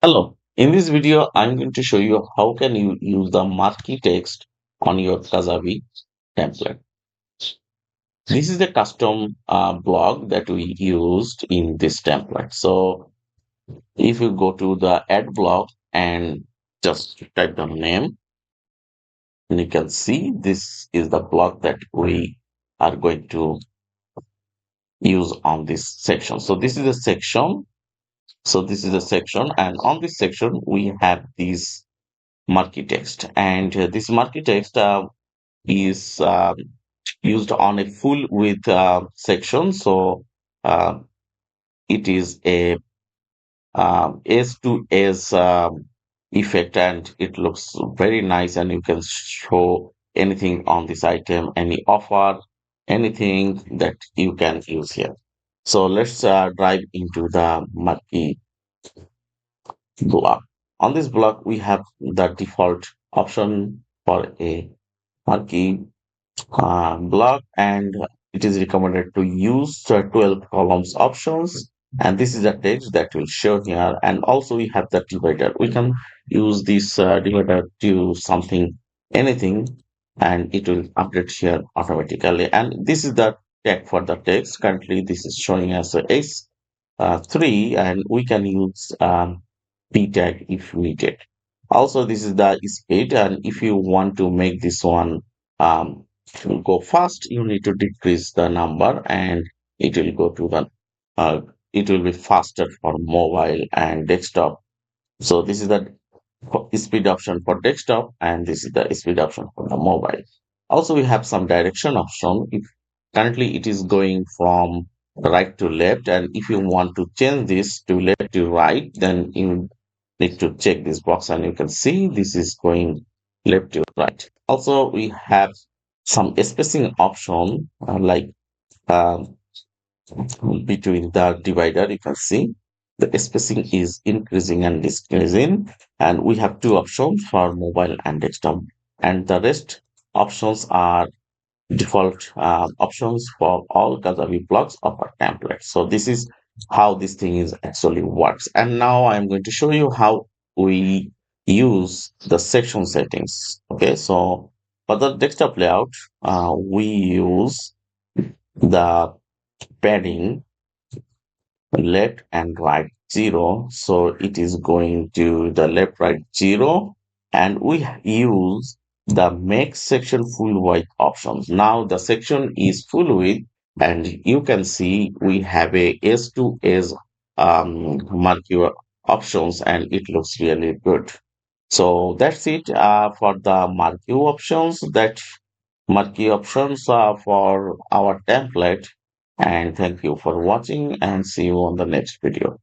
Hello. In this video, I'm going to show you how can you use the marquee text on your Kajabi template. This is the custom block that we used in this template. So if you go to the add block and just type the name, and you can see this is the block that we are going to use on this section. So this is a section. So this is a section, and on this section we have this marquee text, and this marquee text is used on a full width section. So uh, it is a S to S effect, and it looks very nice, and you can show anything on this item, any offer, anything that you can use here. So let's dive into the marquee block. On this block we have the default option for a marquee block, and it is recommended to use 12 columns options, and this is the text that will show here. And also we have the divider. We can use this divider to something, anything, and it will update here automatically. And this is the tag for the text. Currently this is showing as a S3, and we can use p tag if needed. Also this is the speed, and if you want to make this one um, go fast, you need to decrease the number, and it will go to the uh, it will be faster for mobile and desktop. So this is the speed option for desktop, and this is the speed option for the mobile. Also we have some direction option. If currently it is going from right to left, and if you want to change this to left to right, then you need to check this box, and you can see this is going left to right. Also we have some spacing option, like um, between the divider. You can see the spacing is increasing and decreasing, and we have two options for mobile and desktop, and the rest options are default options for all Kajabi blocks of our template. So this is how this thing is actually works. And now I'm going to show you how we use the section settings. Okay, so for the desktop layout, we use the padding left and right 0. So it is going to the left, right 0. And we use the make section full width options. Now the section is full width, and you can see we have a S to S marquee options, and it looks really good. So that's it for the marquee options. That marquee options for our template. And thank you for watching, and see you on the next video.